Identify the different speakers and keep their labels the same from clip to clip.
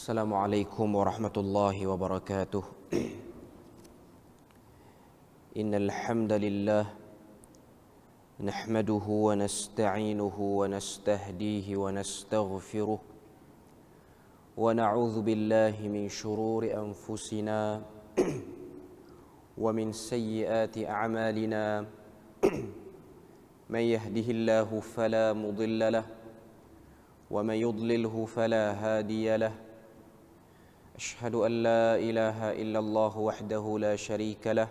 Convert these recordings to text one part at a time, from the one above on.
Speaker 1: السلام عليكم ورحمة الله وبركاته. إن الحمد لله نحمده ونستعينه ونستهديه ونستغفره ونعوذ بالله من شرور أنفسنا ومن سيئات أعمالنا من يهده الله فلا مضل له ومن يضلله فلا هادي له. أشهد أن لا إله إلا الله وحده لا شريك له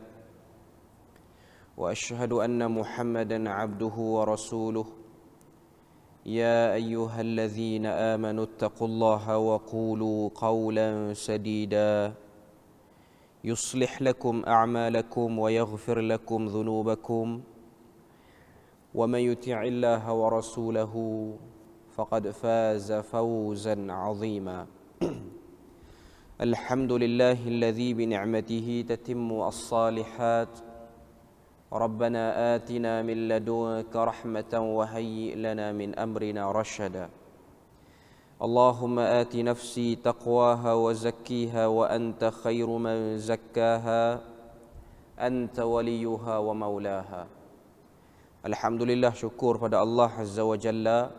Speaker 1: وأشهد أن محمدا عبده ورسوله. يا أيها الذين آمنوا اتقوا الله وقولوا قولا سديدا يصلح لكم أعمالكم ويغفر لكم ذنوبكم ومن يطع الله ورسوله فقد فاز فوزا عظيما. الحمد لله الذي بنعمته تتم الصالحات. ربنا آتنا من لدنك رحمة وهيئ لنا من أمرنا رشدا. اللهم آت نفسي تقواها وزكيها وأنت خير من زكاها أنت وليها ومولاها. Alhamdulillah, syukur pada Allah Azza wa Jalla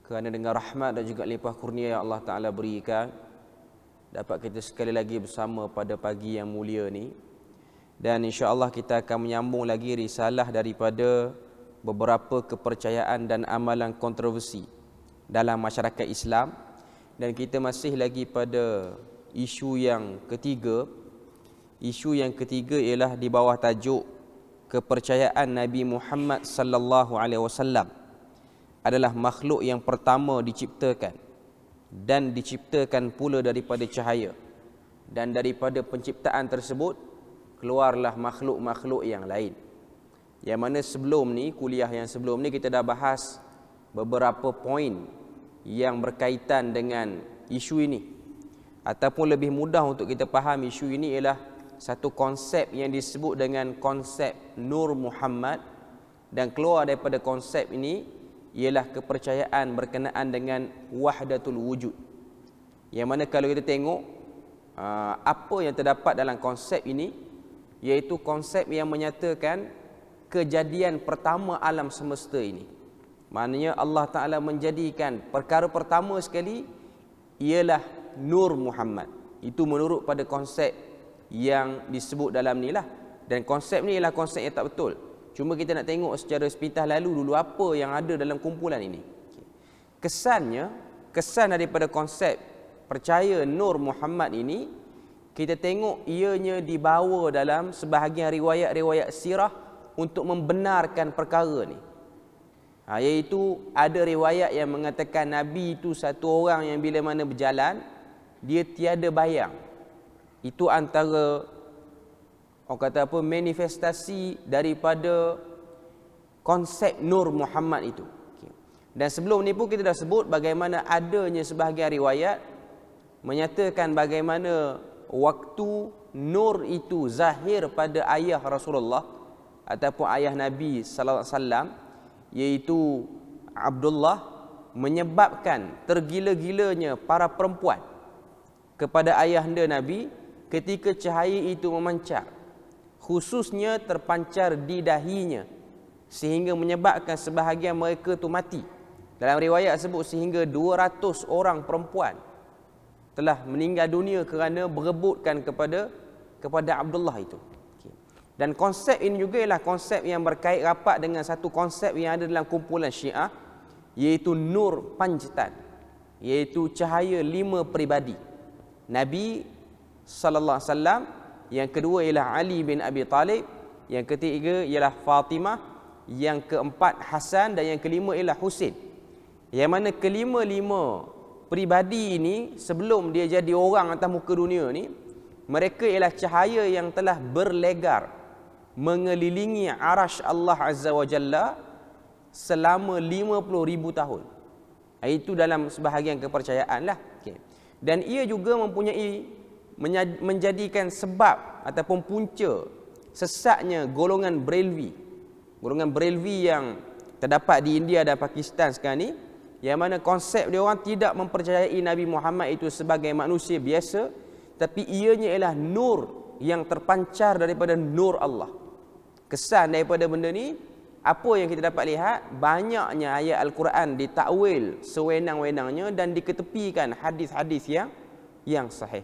Speaker 1: kerana dengan rahmat dan juga limpah kurnia yang Allah Ta'ala berikan, dapat kita sekali lagi bersama pada pagi yang mulia ni. Dan insya-Allah kita akan menyambung lagi risalah daripada beberapa kepercayaan dan amalan kontroversi dalam masyarakat Islam. Dan kita masih lagi pada isu yang ketiga. Isu yang ketiga ialah di bawah tajuk kepercayaan Nabi Muhammad sallallahu alaihi wasallam adalah makhluk yang pertama diciptakan dan diciptakan pula daripada cahaya, dan daripada penciptaan tersebut keluarlah makhluk-makhluk yang lain. Yang mana sebelum ni, kuliah yang sebelum ni kita dah bahas beberapa poin yang berkaitan dengan isu ini, ataupun lebih mudah untuk kita faham isu ini ialah satu konsep yang disebut dengan konsep Nur Muhammad, dan keluar daripada konsep ini ialah kepercayaan berkenaan dengan wahdatul wujud. Yang mana kalau kita tengok apa yang terdapat dalam konsep ini, iaitu konsep yang menyatakan kejadian pertama alam semesta ini. Maknanya Allah Ta'ala menjadikan perkara pertama sekali ialah Nur Muhammad. Itu menurut pada konsep yang disebut dalam ni lah. Dan konsep ni ialah konsep yang tak betul. Cuma kita nak tengok secara sepintas lalu dulu apa yang ada dalam kumpulan ini. Kesan daripada konsep percaya Nur Muhammad ini, kita tengok ianya dibawa dalam sebahagian riwayat-riwayat sirah untuk membenarkan perkara ni. Iaitu ada riwayat yang mengatakan Nabi itu satu orang yang bila mana berjalan dia tiada bayang. Itu antara manifestasi daripada konsep Nur Muhammad itu. Dan sebelum ni pun kita dah sebut bagaimana adanya sebahagian riwayat menyatakan bagaimana waktu nur itu zahir pada ayah Rasulullah ataupun ayah Nabi sallallahu alaihi wasallam, iaitu Abdullah, menyebabkan tergila-gilanya para perempuan kepada ayahanda Nabi ketika cahaya itu memancar, khususnya terpancar di dahinya, sehingga menyebabkan sebahagian mereka tu mati. Dalam riwayat sebut sehingga 200 orang perempuan telah meninggal dunia kerana berebutkan kepada Abdullah itu. Dan konsep ini juga ialah konsep yang berkait rapat dengan satu konsep yang ada dalam kumpulan Syiah, iaitu Nur Panjatan, iaitu cahaya 5 peribadi Nabi sallallahu alaihi wasallam. Yang kedua ialah Ali bin Abi Talib, yang ketiga ialah Fatimah, yang keempat Hasan, dan yang kelima ialah Husain. Yang mana kelima-lima peribadi ini sebelum dia jadi orang atas muka dunia ni, mereka ialah cahaya yang telah berlegar mengelilingi arasy Allah Azza wa Jalla selama 50,000 tahun. Itu dalam sebahagian kepercayaan lah. Dan ia juga menjadikan sebab ataupun punca sesatnya golongan Brelvi. Golongan Brelvi yang terdapat di India dan Pakistan sekarang ni yang mana konsep dia orang tidak mempercayai Nabi Muhammad itu sebagai manusia biasa, tapi ianya ialah nur yang terpancar daripada nur Allah. Kesan daripada benda ni, apa yang kita dapat lihat, banyaknya ayat Al-Quran ditakwil sewenang-wenangnya dan diketepikan hadis-hadis yang sahih.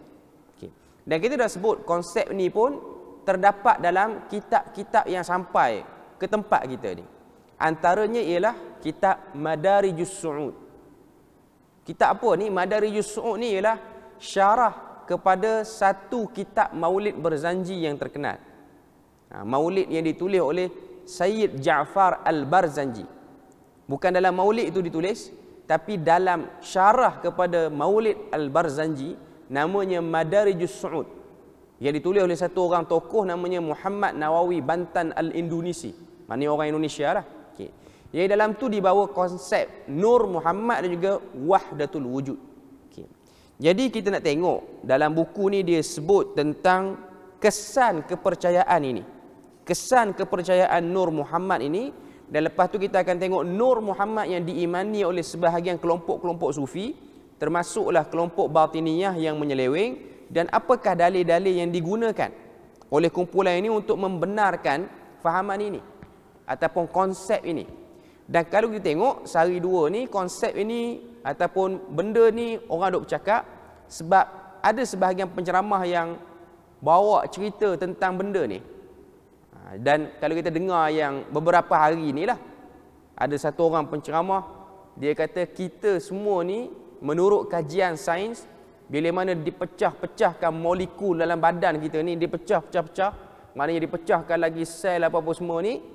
Speaker 1: Okay. Dan kita dah sebut konsep ni pun terdapat dalam kitab-kitab yang sampai ke tempat kita ni. Antaranya ialah kitab Madarijus Su'ud. Kitab apa ni? Madarijus Su'ud ni ialah syarah kepada satu kitab maulid berzanji yang terkenal. Maulid yang ditulis oleh Sayyid Ja'far Al-Barzanji. Bukan dalam maulid itu ditulis, tapi dalam syarah kepada Maulid Al-Barzanji, namanya Madarijus Su'ud, yang ditulis oleh satu orang tokoh namanya Muhammad Nawawi Bantan Al-Indonesi. Maknanya orang Indonesia lah. Okay. Jadi dalam tu dibawa konsep Nur Muhammad dan juga Wahdatul Wujud. Okay. Jadi kita nak tengok dalam buku ni dia sebut tentang kesan kepercayaan ini. Kesan kepercayaan Nur Muhammad ini, dan lepas tu kita akan tengok Nur Muhammad yang diimani oleh sebahagian kelompok-kelompok sufi, termasuklah kelompok batiniyah yang menyeleweng, dan apakah dalil-dalil yang digunakan oleh kumpulan ini untuk membenarkan fahaman ini ataupun konsep ini. Dan kalau kita tengok sehari dua ni, konsep ini ataupun benda ni orang duk bercakap sebab ada sebahagian penceramah yang bawa cerita tentang benda ni. Dan kalau kita dengar yang beberapa hari ni lah, ada satu orang penceramah, dia kata kita semua ni menurut kajian sains, bila mana dipecah-pecahkan molekul dalam badan kita ni, dipecah-pecah, maknanya dipecahkan lagi sel apa-apa semua ni,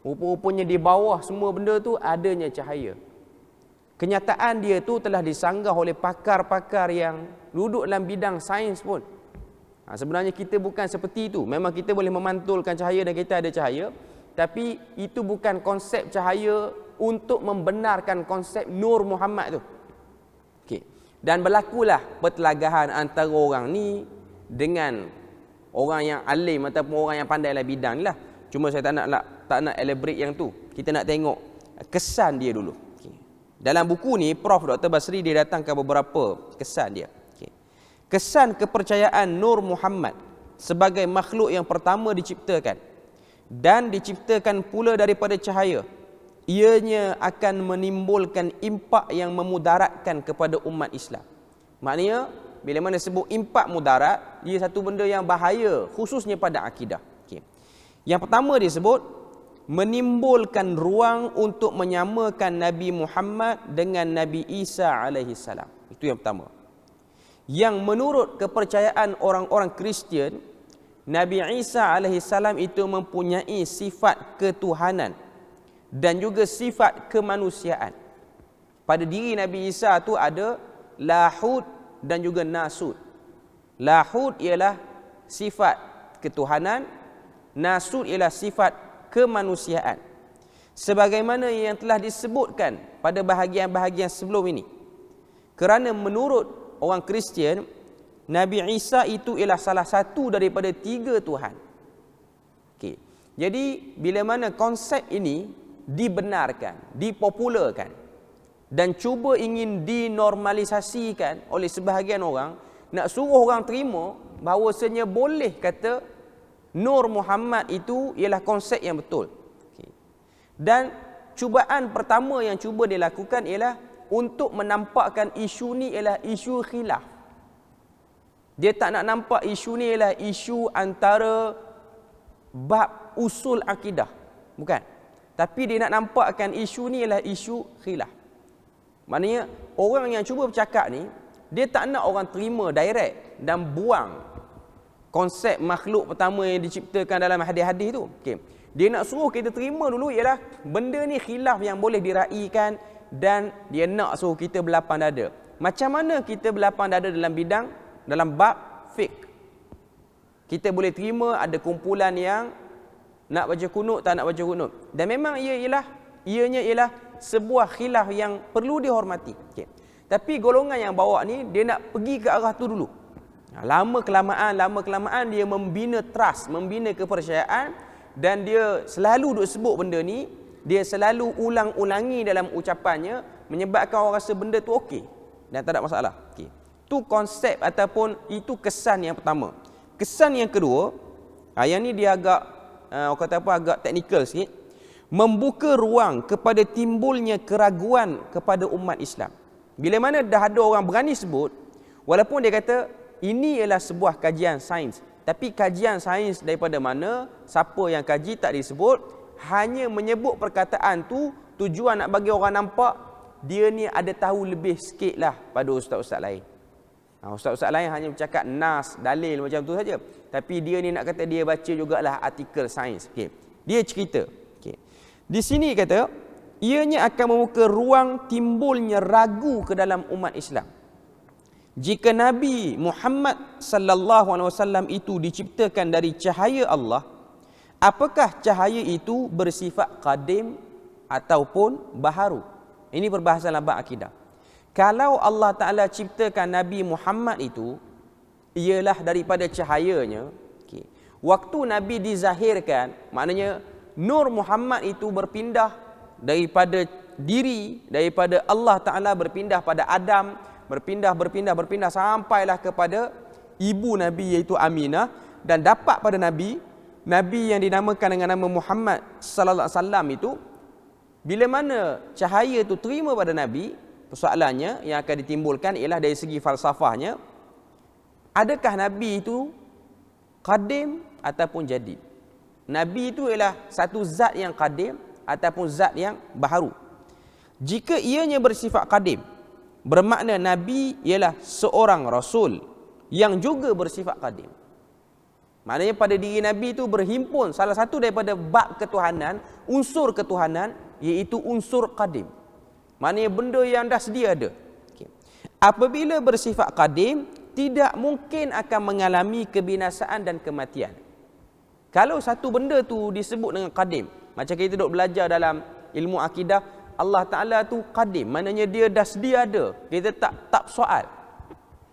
Speaker 1: rupa-rupanya di bawah semua benda tu adanya cahaya. Kenyataan dia tu telah disanggah oleh pakar-pakar yang duduk dalam bidang sains pun. Sebenarnya kita bukan seperti itu. Memang kita boleh memantulkan cahaya dan kita ada cahaya, tapi itu bukan konsep cahaya untuk membenarkan konsep Nur Muhammad tu. Okay. Dan berlakulah pertelagahan antara orang ni dengan orang yang alim ataupun orang yang pandai dalam bidang ni lah. Cuma saya tak nak elaborate yang tu. Kita nak tengok kesan dia dulu. Okay. Dalam buku ni Prof. Dr. Basri dia datangkan beberapa kesan dia. Kesan kepercayaan Nur Muhammad sebagai makhluk yang pertama diciptakan dan diciptakan pula daripada cahaya. Ianya akan menimbulkan impak yang memudaratkan kepada umat Islam. Maknanya bila mana sebut impak mudarat, ia satu benda yang bahaya khususnya pada akidah. Okay. Yang pertama dia sebut menimbulkan ruang untuk menyamakan Nabi Muhammad dengan Nabi Isa alaihi salam. Itu yang pertama. Yang menurut kepercayaan orang-orang Kristian, Nabi Isa alaihi salam itu mempunyai sifat ketuhanan dan juga sifat kemanusiaan. Pada diri Nabi Isa tu ada lahud dan juga nasud. Lahud ialah sifat ketuhanan, nasud ialah sifat kemanusiaan. Sebagaimana yang telah disebutkan pada bahagian-bahagian sebelum ini. Kerana menurut orang Kristian, Nabi Isa itu ialah salah satu daripada 3 Tuhan. Okay. Jadi bila mana konsep ini dibenarkan, dipopularkan dan cuba ingin dinormalisasikan oleh sebahagian orang, nak suruh orang terima bahawasanya boleh kata Nur Muhammad itu ialah konsep yang betul. Okay. Dan cubaan pertama yang cuba dilakukan ialah untuk menampakkan isu ni ialah isu khilaf. Dia tak nak nampak isu ni ialah isu antara bab usul akidah. Bukan. Tapi dia nak nampakkan isu ni ialah isu khilaf. Maknanya orang yang cuba bercakap ni, dia tak nak orang terima direct dan buang konsep makhluk pertama yang diciptakan dalam hadis-hadis tu. Okay. Dia nak suruh kita terima dulu ialah benda ni khilaf yang boleh diraikan, dan dia nak suruh kita berlapang dada. Macam mana kita berlapang dada dalam bab fiqh? Kita boleh terima ada kumpulan yang nak baca kunut, tak nak baca kunut. Dan memang ianya ialah sebuah khilaf yang perlu dihormati. Okay. Tapi golongan yang bawa ni, dia nak pergi ke arah tu dulu. Lama kelamaan dia membina trust, membina kepercayaan, dan dia selalu duk sebut benda ni. Dia selalu ulang-ulangi dalam ucapannya, menyebabkan orang rasa benda tu okey dan tak ada masalah. Okey. Tu konsep ataupun itu kesan yang pertama. Kesan yang kedua, yang ni dia agak orang kata apa, agak teknikal sikit. Membuka ruang kepada timbulnya keraguan kepada umat Islam. Bila mana dah ada orang berani sebut, walaupun dia kata ini ialah sebuah kajian sains, tapi kajian sains daripada mana, siapa yang kaji tak disebut, hanya menyebut perkataan tu tujuan nak bagi orang nampak dia ni ada tahu lebih sikit lah pada ustaz-ustaz lain. Ustaz-ustaz lain hanya bercakap nas, dalil macam tu saja. Tapi dia ni nak kata dia baca jugalah artikel sains. Okay. Dia cerita. Okay. Di sini kata, ianya akan membuka ruang timbulnya ragu ke dalam umat Islam. Jika Nabi Muhammad sallallahu alaihi wasallam itu diciptakan dari cahaya Allah, apakah cahaya itu bersifat qadim ataupun baharu? Ini perbahasan labak akidah. Kalau Allah Ta'ala ciptakan Nabi Muhammad itu ialah daripada cahayanya, okay, waktu Nabi dizahirkan, maknanya Nur Muhammad itu berpindah daripada daripada Allah Ta'ala berpindah pada Adam, berpindah sampailah kepada ibu Nabi iaitu Aminah, dan dapat pada Nabi yang dinamakan dengan nama Muhammad sallallahu alaihi wasallam itu. Bila mana cahaya itu terima pada Nabi, persoalannya yang akan ditimbulkan ialah dari segi falsafahnya, adakah Nabi itu qadim ataupun jadid? Nabi itu ialah satu zat yang qadim ataupun zat yang baharu. Jika ianya bersifat qadim, bermakna Nabi ialah seorang Rasul yang juga bersifat qadim. Maknanya pada diri Nabi itu berhimpun salah satu daripada bab ketuhanan, unsur ketuhanan, iaitu unsur qadim. Maknanya benda yang dah sedia ada. Okay. Apabila bersifat qadim, tidak mungkin akan mengalami kebinasaan dan kematian. Kalau satu benda tu disebut dengan qadim, macam kita duk belajar dalam ilmu akidah, Allah Ta'ala tu qadim, maknanya dia dah sedia ada. Kita tak soal.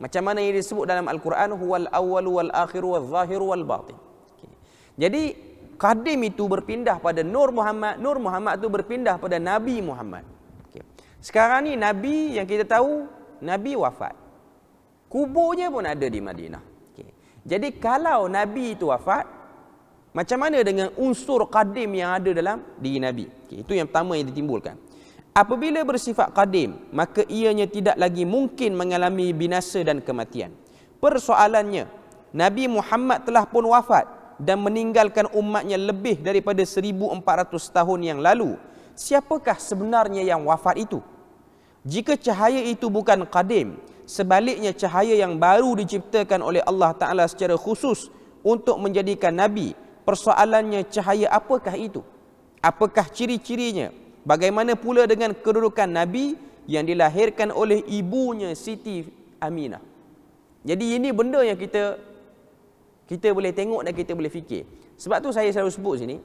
Speaker 1: Macam mana yang disebut dalam Al-Quran, huwal awwalu wal akhiru wal zahiru wal batin. Okay. Jadi qadim itu berpindah pada Nur Muhammad, Nur Muhammad itu berpindah pada Nabi Muhammad. Okay. Sekarang ni Nabi yang kita tahu, Nabi wafat. Kuburnya pun ada di Madinah. Okay. Jadi kalau Nabi itu wafat, macam mana dengan unsur qadim yang ada dalam diri Nabi? Okay. Itu yang pertama yang ditimbulkan. Apabila bersifat qadim, maka ianya tidak lagi mungkin mengalami binasa dan kematian. Persoalannya, Nabi Muhammad telah pun wafat dan meninggalkan umatnya lebih daripada 1400 tahun yang lalu. Siapakah sebenarnya yang wafat itu? Jika cahaya itu bukan qadim, sebaliknya cahaya yang baru diciptakan oleh Allah Ta'ala secara khusus untuk menjadikan Nabi, persoalannya cahaya apakah itu? Apakah ciri-cirinya? Bagaimana pula dengan kedudukan Nabi yang dilahirkan oleh ibunya Siti Aminah? Jadi ini benda yang kita boleh tengok dan kita boleh fikir. Sebab tu saya selalu sebut sini,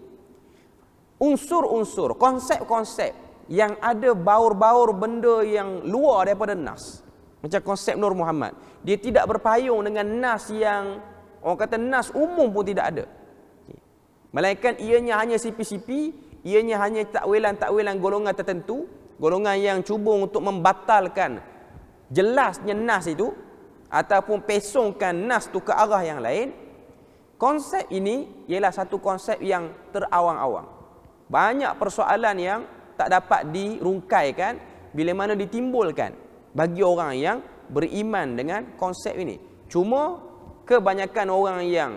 Speaker 1: unsur-unsur, konsep-konsep yang ada baur-baur benda yang luar daripada nas. Macam konsep Nur Muhammad, dia tidak berpayung dengan nas yang orang kata nas umum pun tidak ada. Melainkan ianya hanya sipi-sipi, ianya hanya takwilan-takwilan golongan tertentu, golongan yang cuba untuk membatalkan jelasnya nas itu ataupun pesongkan nas tu ke arah yang lain. Konsep ini ialah satu konsep yang terawang-awang. Banyak persoalan yang tak dapat dirungkaikan bila mana ditimbulkan bagi orang yang beriman dengan konsep ini. Cuma kebanyakan orang yang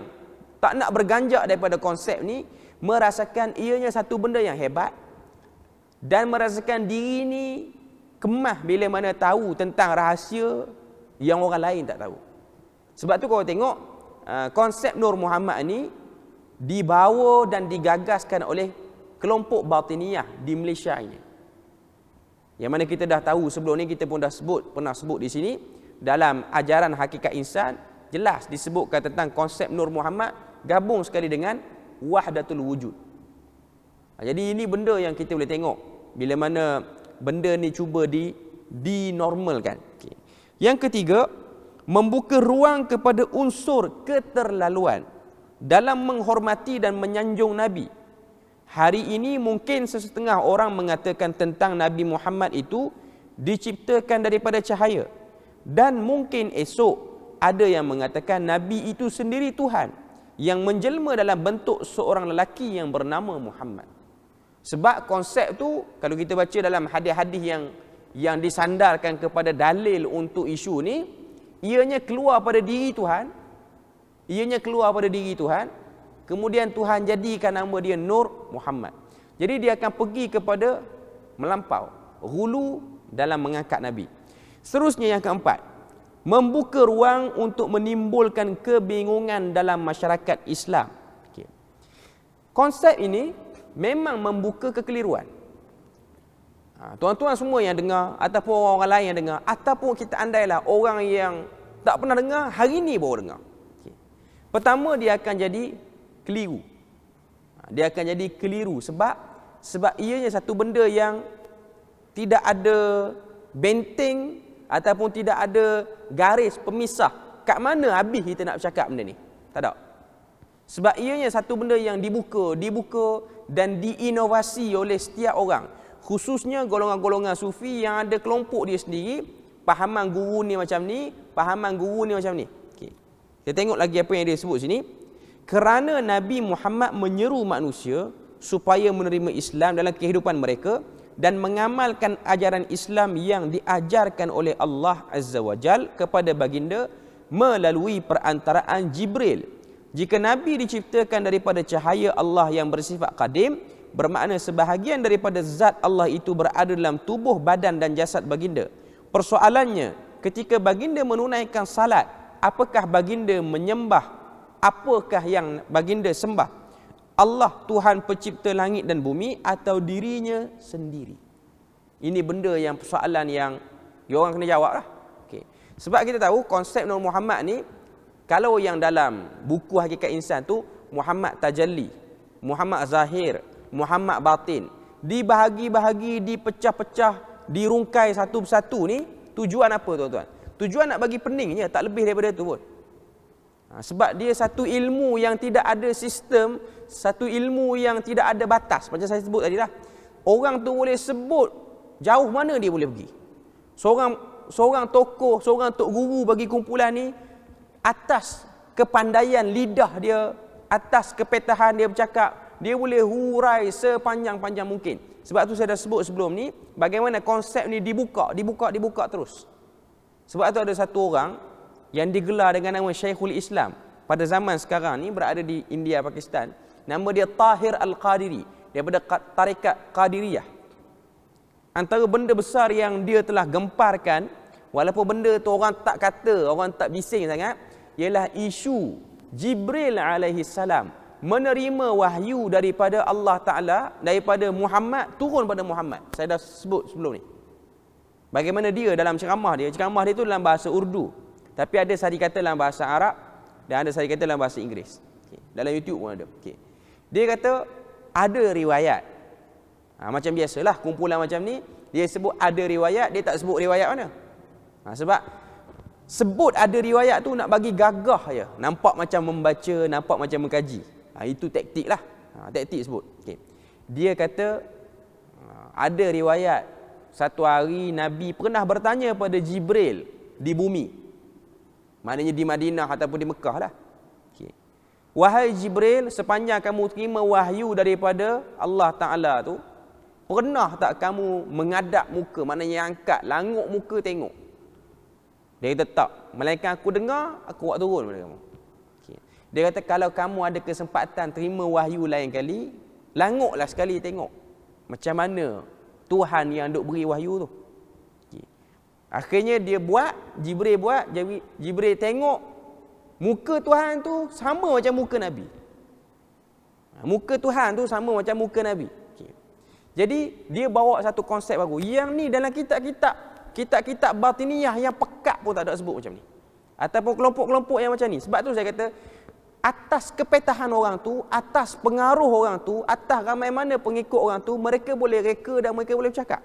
Speaker 1: tak nak berganjak daripada konsep ni merasakan ianya satu benda yang hebat dan merasakan diri ni kemah bila mana tahu tentang rahsia yang orang lain tak tahu. Sebab tu kalau tengok konsep Nur Muhammad ni dibawa dan digagaskan oleh kelompok Batiniyah di Malaysia ini. Yang mana kita dah tahu sebelum ni, kita pun dah pernah sebut di sini dalam ajaran hakikat insan, jelas disebutkan tentang konsep Nur Muhammad gabung sekali dengan wahdatul wujud. Jadi ini benda yang kita boleh tengok bila mana benda ni cuba dinormalkan. Okay. Yang ketiga, membuka ruang kepada unsur keterlaluan dalam menghormati dan menyanjung Nabi. Hari ini mungkin sesetengah orang mengatakan tentang Nabi Muhammad itu diciptakan daripada cahaya. Dan mungkin esok ada yang mengatakan Nabi itu sendiri Tuhan yang menjelma dalam bentuk seorang lelaki yang bernama Muhammad. Sebab konsep tu kalau kita baca dalam hadis-hadis yang disandarkan kepada dalil untuk isu ni, ianya keluar pada diri Tuhan. Ianya keluar pada diri Tuhan. Kemudian Tuhan jadikan nama dia Nur Muhammad. Jadi dia akan pergi kepada melampau, hulu dalam mengangkat Nabi. Seterusnya yang keempat, membuka ruang untuk menimbulkan kebingungan dalam masyarakat Islam. Okay. Konsep ini memang membuka kekeliruan. Tuan-tuan semua yang dengar, ataupun orang-orang lain yang dengar, ataupun kita andailah orang yang tak pernah dengar, hari ini baru dengar. Okay. Pertama, dia akan jadi keliru. Dia akan jadi keliru sebab ianya satu benda yang tidak ada benteng ataupun tidak ada garis pemisah. Kat mana habis kita nak bercakap benda ni? Tak ada. Sebab ianya satu benda yang dibuka dan diinovasi oleh setiap orang. Khususnya golongan-golongan sufi yang ada kelompok dia sendiri, pahaman guru ni macam ni, pahaman guru ni macam ni. Okay. Kita tengok lagi apa yang dia sebut sini. Kerana Nabi Muhammad menyeru manusia supaya menerima Islam dalam kehidupan mereka dan mengamalkan ajaran Islam yang diajarkan oleh Allah Azza wa Jal kepada baginda melalui perantaraan Jibril. Jika Nabi diciptakan daripada cahaya Allah yang bersifat qadim, bermakna sebahagian daripada zat Allah itu berada dalam tubuh, badan dan jasad baginda. Persoalannya, ketika baginda menunaikan salat, apakah baginda menyembah? Apakah yang baginda sembah? Allah Tuhan pencipta langit dan bumi atau dirinya sendiri? Ini benda yang persoalan yang orang kena jawab lah. Okay. Sebab kita tahu konsep Nur Muhammad ni, kalau yang dalam buku Hakikat Insan tu, Muhammad Tajalli, Muhammad Zahir, Muhammad Batin, dibahagi-bahagi, dipecah-pecah, dirungkai satu persatu ni, tujuan apa tuan-tuan? Tujuan nak bagi pening je, tak lebih daripada tu pun. Sebab dia satu ilmu yang tidak ada sistem, satu ilmu yang tidak ada batas. Macam saya sebut tadi lah, orang tu boleh sebut jauh mana dia boleh pergi. Seorang tokoh, seorang tok guru bagi kumpulan ni, atas kepandaian lidah dia, atas kepetahan dia bercakap, dia boleh hurai sepanjang-panjang mungkin. Sebab tu saya dah sebut sebelum ni, bagaimana konsep ni dibuka terus. Sebab tu ada satu orang yang digelar dengan nama Syekhul Islam pada zaman sekarang ni, berada di India, Pakistan. Nama dia Tahir Al-Qadiri, daripada tarekat Qadiriyah. Antara benda besar yang dia telah gemparkan, walaupun benda tu orang tak kata, orang tak bising sangat, ialah isu Jibril alaihi salam menerima wahyu daripada Allah Ta'ala, daripada Muhammad, turun pada Muhammad. Saya dah sebut sebelum ni bagaimana dia dalam ceramah dia tu dalam bahasa Urdu, tapi ada sehari kata dalam bahasa Arab dan ada sehari kata dalam bahasa Inggeris. Okay. Dalam YouTube pun ada. Okay. Dia kata ada riwayat. Macam biasalah kumpulan macam ni, dia sebut ada riwayat, dia tak sebut riwayat mana. Sebab sebut ada riwayat tu nak bagi gagah je. Nampak macam membaca, nampak macam mengkaji. Itu taktik lah. Taktik sebut. Okay. Dia kata ada riwayat satu hari Nabi pernah bertanya pada Jibril di bumi. Maknanya di Madinah ataupun di Mekah lah. Okay. Wahai Jibril, sepanjang kamu terima wahyu daripada Allah Ta'ala tu, pernah tak kamu mengadap muka? Maknanya angkat, languk muka tengok. Dia kata tak. Melainkan aku dengar, aku buat turun pada kamu. Okay. Dia kata kalau kamu ada kesempatan terima wahyu lain kali, languklah sekali tengok macam mana Tuhan yang duk beri wahyu tu. Akhirnya dia buat, Jibril tengok muka Tuhan tu sama macam muka Nabi. Muka Tuhan tu sama macam muka Nabi. Okay. Jadi dia bawa satu konsep baru. Yang ni dalam kitab-kitab batiniyah yang pekat pun tak ada sebut macam ni. Ataupun kelompok-kelompok yang macam ni. Sebab tu saya kata, atas kepetahan orang tu, atas pengaruh orang tu, atas ramai mana pengikut orang tu, mereka boleh reka dan mereka boleh bercakap.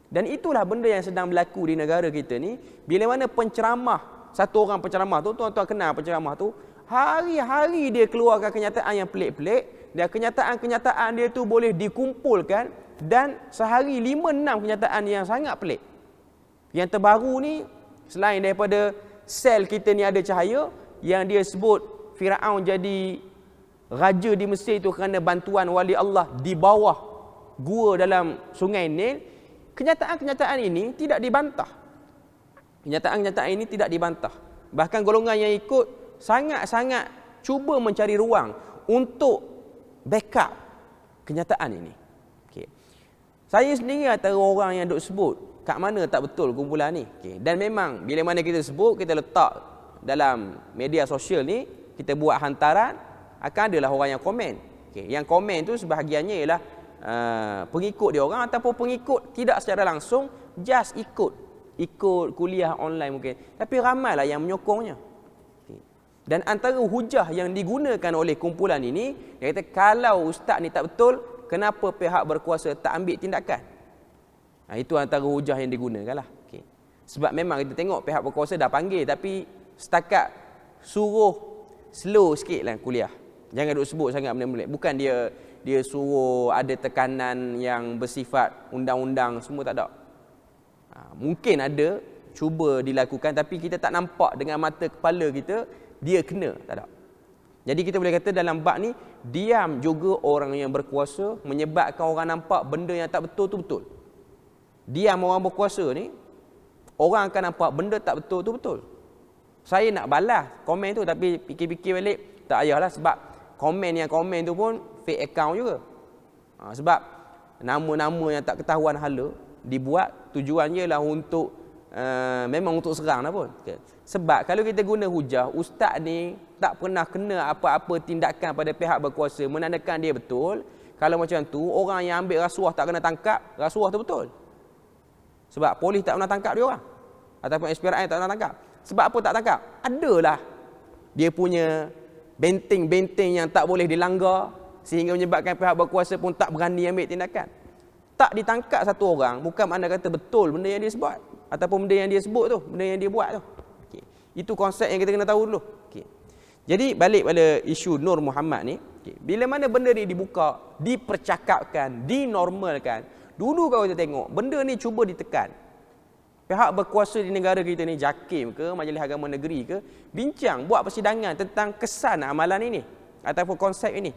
Speaker 1: Dan itulah benda yang sedang berlaku di negara kita ni. Bila mana penceramah, satu orang penceramah tu, tuan-tuan kenal penceramah tu, hari-hari dia keluarkan kenyataan yang pelik-pelik, dan kenyataan dia tu boleh dikumpulkan, dan sehari 5-6 kenyataan yang sangat pelik.
Speaker 2: Yang terbaru ni, selain daripada sel kita ni ada cahaya, yang dia sebut Firaun jadi raja di Mesir itu kerana bantuan wali Allah di bawah gua dalam sungai Nil. Kenyataan-kenyataan ini tidak dibantah. Kenyataan-kenyataan ini tidak dibantah. Bahkan golongan yang ikut sangat-sangat cuba mencari ruang untuk backup kenyataan ini. Okay. Saya sendiri antara orang yang duk sebut kat mana tak betul kumpulan ni. Okay. Dan memang bila mana kita sebut, kita letak dalam media sosial ni, kita buat hantaran, akan adalah orang yang komen. Okay. Yang komen tu sebahagiannya ialah pengikut dia orang ataupun pengikut tidak secara langsung, just ikut kuliah online mungkin. Tapi ramailah yang menyokongnya. Okay. Dan antara hujah yang digunakan oleh kumpulan ini, dia kata kalau ustaz ni tak betul, kenapa pihak berkuasa tak ambil tindakan? Itu antara hujah yang digunakan lah. Okay. Sebab memang kita tengok pihak berkuasa dah panggil, tapi setakat suruh slow sikit lah kuliah. Jangan duk sebut sangat benda-benda. Bukan dia suruh ada tekanan yang bersifat undang-undang, semua tak ada. Mungkin ada cuba dilakukan, tapi kita tak nampak dengan mata kepala kita dia kena, tak ada. Jadi kita boleh kata dalam bab ni, diam juga orang yang berkuasa menyebabkan orang nampak benda yang tak betul tu betul. Diam orang berkuasa ni, orang akan nampak benda tak betul tu betul. Saya nak balas komen tu, tapi fikir-fikir balik, tak payahlah, sebab komen tu pun fake account juga. Sebab nama-nama yang tak ketahuan hala dibuat, tujuannya lah untuk memang untuk serang lah pun. Okay. Sebab kalau kita guna hujah, ustaz ni tak pernah kena apa-apa tindakan pada pihak berkuasa menandakan dia betul. Kalau macam tu, orang yang ambil rasuah tak kena tangkap, rasuah tu betul. Sebab polis tak pernah tangkap dia orang, ataupun SPRI tak pernah tangkap. Sebab apa tak tangkap? Adalah dia punya benteng-benteng yang tak boleh dilanggar, sehingga menyebabkan pihak berkuasa pun tak berani ambil tindakan. Tak ditangkap satu orang, bukan makna kata betul benda yang dia sebut, ataupun benda yang dia sebut tu, benda yang dia buat tu. Okay. Itu konsep yang kita kena tahu dulu. Okay. Jadi balik pada isu Nur Muhammad ni, okay. Bila mana benda ni dibuka, dipercakapkan, dinormalkan, dulu kalau kita tengok, benda ni cuba ditekan. Pihak berkuasa di negara kita ni, JAKIM ke, Majlis Agama Negeri ke, bincang, buat persidangan tentang kesan amalan ini ataupun konsep ini.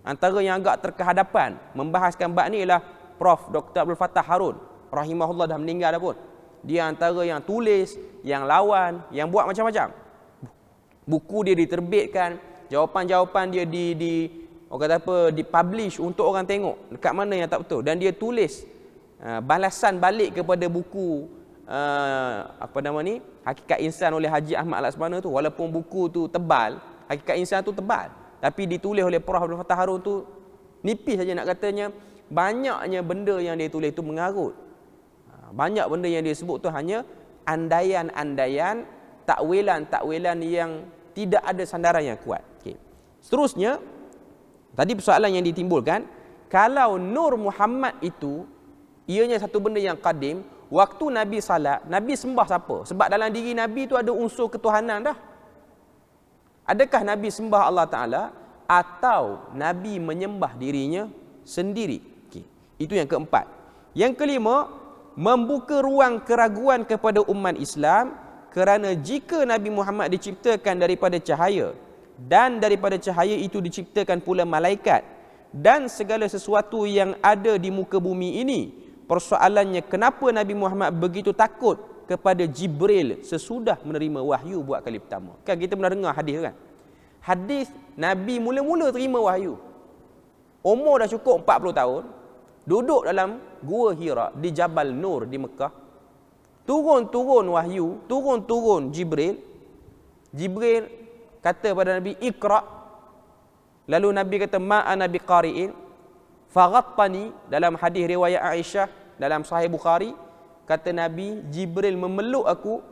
Speaker 2: Antara yang agak terkehadapan membahaskan bab ni ialah Prof. Dr. Abdul Fattah Harun, rahimahullah, dah meninggal dah pun. Dia antara yang tulis, yang lawan, yang buat macam-macam. Buku dia diterbitkan, jawapan-jawapan dia orang kata apa, dipublish untuk orang tengok dekat mana yang tak betul. Dan dia tulis balasan balik kepada buku Hakikat Insan oleh Haji Ahmad Al-Asbana tu. Walaupun buku tu tebal, Hakikat Insan tu tebal, tapi ditulis oleh Prof. Abdul Fattah Harun tu nipis saja, nak katanya banyaknya benda yang dia tulis tu mengarut. Banyak benda yang dia sebut tu hanya andaian-andaian, takwilan-takwilan yang tidak ada sandaran yang kuat. Okay. Seterusnya, tadi persoalan yang ditimbulkan, kalau Nur Muhammad itu ianya satu benda yang kadim, waktu Nabi salat, Nabi sembah siapa? Sebab dalam diri Nabi tu ada unsur ketuhanan dah. Adakah Nabi sembah Allah Ta'ala atau Nabi menyembah dirinya sendiri? Okay. Itu yang keempat. Yang kelima, membuka ruang keraguan kepada umat Islam, kerana jika Nabi Muhammad diciptakan daripada cahaya, dan daripada cahaya itu diciptakan pula malaikat dan segala sesuatu yang ada di muka bumi ini, persoalannya kenapa Nabi Muhammad begitu takut kepada Jibril sesudah menerima wahyu buat kali pertama? Kan kita pernah dengar hadis kan? Hadis Nabi mula-mula terima wahyu, umur dah cukup 40 tahun, duduk dalam Gua Hira di Jabal Nur di Mekah, turun-turun wahyu, turun-turun Jibril. Jibril kata pada Nabi, Iqra. Lalu Nabi kata, ma ana biqari'in. Faghattani, dalam hadis riwayat Aisyah dalam Sahih Bukhari, kata Nabi, Jibril memeluk aku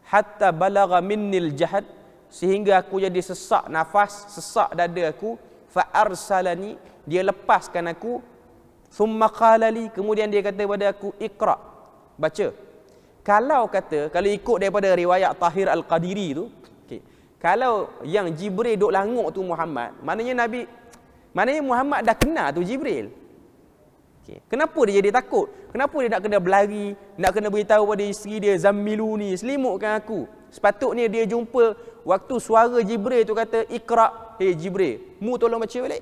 Speaker 2: hatta balagha minnil jahad, sehingga aku jadi sesak nafas, sesak dada aku. Fa arsalani, dia lepaskan aku. Thumma qala li, kemudian dia kata pada aku, Iqra, baca. Kalau ikut daripada riwayat Tahir Al-Qadiri tu, okay, kalau yang Jibril duk languk tu Muhammad, maknanya Muhammad dah kenal tu Jibril. Okay. Kenapa dia jadi takut? Kenapa dia nak kena berlari, nak kena beritahu pada isteri dia, zammiluni, selimutkan aku. Sepatutnya dia jumpa waktu suara Jibril tu kata, Iqra, hey Jibril, mu tolong baca balik.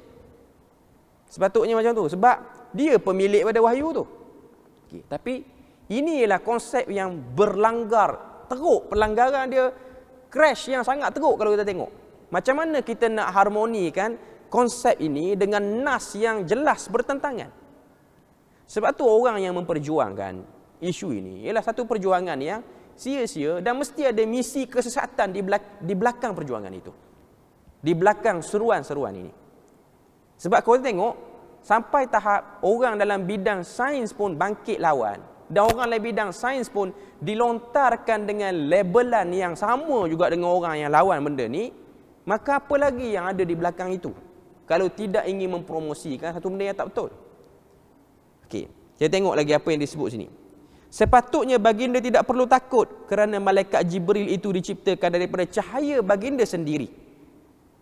Speaker 2: Sepatutnya macam tu. Sebab dia pemilik pada wahyu tu. Okay. Tapi ini ialah konsep yang berlanggar, teruk. Pelanggaran dia crash yang sangat teruk kalau kita tengok. Macam mana kita nak harmonikan konsep ini dengan nas yang jelas bertentangan. Sebab tu orang yang memperjuangkan isu ini ialah satu perjuangan yang sia-sia dan mesti ada misi kesesatan di belakang perjuangan itu. Di belakang seruan-seruan ini. Sebab kalau kita tengok, sampai tahap orang dalam bidang sains pun bangkit lawan. Dan orang dalam bidang sains pun dilontarkan dengan labelan yang sama juga dengan orang yang lawan benda ni. Maka apa lagi yang ada di belakang itu? Kalau tidak ingin mempromosikan satu benda yang tak betul. Okey, kita tengok lagi apa yang disebut sini. Sepatutnya baginda tidak perlu takut kerana malaikat Jibril itu diciptakan daripada cahaya baginda sendiri.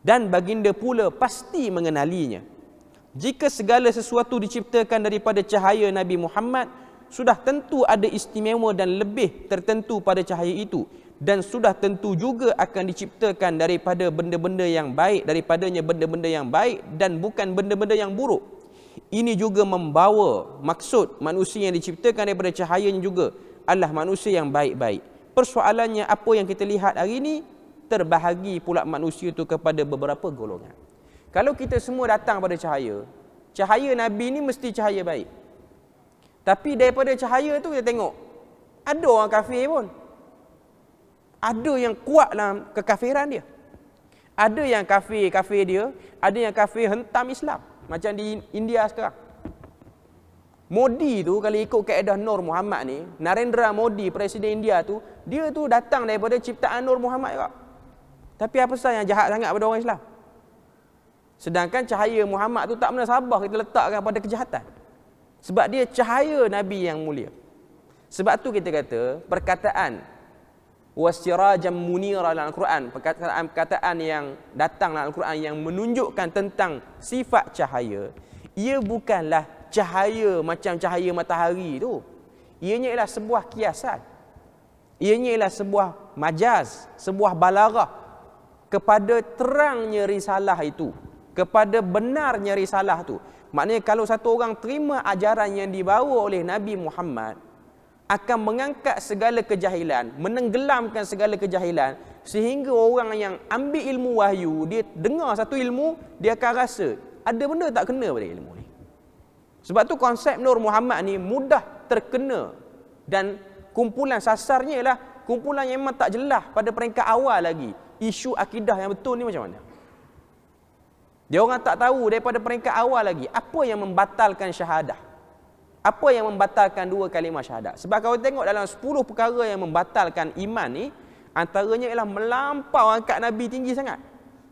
Speaker 2: Dan baginda pula pasti mengenalinya. Jika segala sesuatu diciptakan daripada cahaya Nabi Muhammad, sudah tentu ada istimewa dan lebih tertentu pada cahaya itu. Dan sudah tentu juga akan diciptakan daripada benda-benda yang baik, daripadanya benda-benda yang baik dan bukan benda-benda yang buruk. Ini juga membawa maksud manusia yang diciptakan daripada cahayanya juga adalah manusia yang baik-baik. Persoalannya apa yang kita lihat hari ini, terbahagi pula manusia itu kepada beberapa golongan. Kalau kita semua datang pada cahaya, cahaya Nabi ni mesti cahaya baik. Tapi daripada cahaya tu kita tengok, ada orang kafir pun. Ada yang kuat dalam kekafiran dia. Ada yang kafir dia, ada yang kafir hentam Islam. Macam di India sekarang. Modi tu kalau ikut kaedah Nur Muhammad ni, Narendra Modi, Presiden India tu, dia tu datang daripada ciptaan Nur Muhammad juga. Tapi apa sahaja yang jahat sangat pada orang Islam? Sedangkan cahaya Muhammad tu tak pernah sabar kita letakkan pada kejahatan. Sebab dia cahaya Nabi yang mulia. Sebab tu kita kata perkataan wasirajam munira dalam Al-Quran, perkataan yang datang dalam Al-Quran yang menunjukkan tentang sifat cahaya, ia bukanlah cahaya macam cahaya matahari tu. Ianya ialah sebuah kiasan. Ianya ialah sebuah majaz, sebuah balarah kepada terangnya risalah itu, kepada benarnya risalah tu. Maknanya kalau satu orang terima ajaran yang dibawa oleh Nabi Muhammad, akan mengangkat segala kejahilan, menenggelamkan segala kejahilan, sehingga orang yang ambil ilmu wahyu, dia dengar satu ilmu, dia akan rasa ada benda tak kena pada ilmu ni. Sebab tu konsep Nur Muhammad ni mudah terkena, dan kumpulan sasarnya ialah kumpulan yang memang tak jelas pada peringkat awal lagi isu akidah yang betul ni macam mana. Dia orang tak tahu daripada peringkat awal lagi apa yang membatalkan syahadah. Apa yang membatalkan dua kalimah syahadah. Sebab kalau tengok dalam 10 perkara yang membatalkan iman ni, antaranya ialah melampau angkat Nabi tinggi sangat.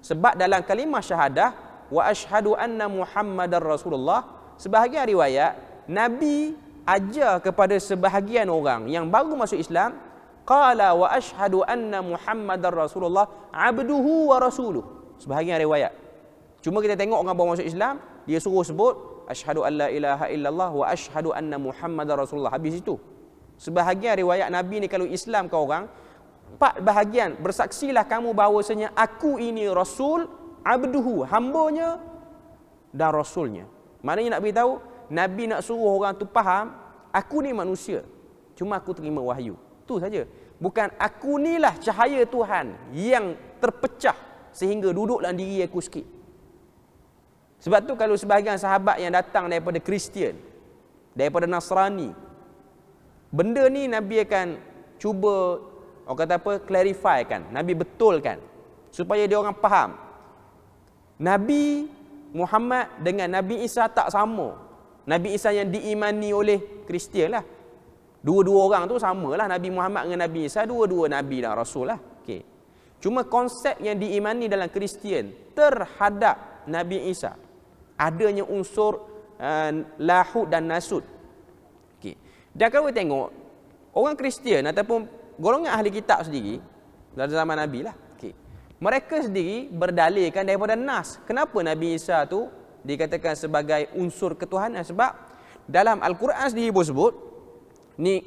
Speaker 2: Sebab dalam kalimah syahadah, wa asyhadu anna Muhammadar Rasulullah, sebahagian riwayat Nabi ajar kepada sebahagian orang yang baru masuk Islam, qala wa asyhadu anna Muhammadar Rasulullah abduhu wa rasuluh. Sebahagian riwayat. Cuma kita tengok orang baru masuk Islam, dia suruh sebut asyhadu an la ilaha illallah wa asyhadu anna Muhammadar Rasulullah. Habis itu. Sebahagian riwayat Nabi ni kalau Islam ke orang, 4 bahagian, bersaksilah kamu bahawasanya aku ini Rasul, abduhu, hambanya dan Rasulnya. Maknanya nak beritahu, Nabi nak suruh orang tu faham, aku ni manusia, cuma aku terima wahyu. Tu saja. Bukan aku ni lah cahaya Tuhan yang terpecah sehingga duduk dalam diri aku sikit. Sebab tu kalau sebahagian sahabat yang datang daripada Kristian, daripada Nasrani, benda ni Nabi akan cuba, orang kata apa, clarify kan, Nabi betulkan supaya dia orang faham. Nabi Muhammad dengan Nabi Isa tak sama. Nabi Isa yang diimani oleh Kristian lah. Dua-dua orang tu samalah, Nabi Muhammad dengan Nabi Isa, dua-dua Nabi dan Rasul lah. Okay. Cuma konsep yang diimani dalam Kristian terhadap Nabi Isa, adanya unsur lahud dan nasud. Okay. Dan kalau kita tengok, orang Kristian ataupun golongan ahli kitab sendiri, dalam zaman Nabi lah, okay, mereka sendiri berdalilkan daripada nas. Kenapa Nabi Isa tu dikatakan sebagai unsur ketuhanan? Sebab dalam Al-Quran sendiri pun sebut, ni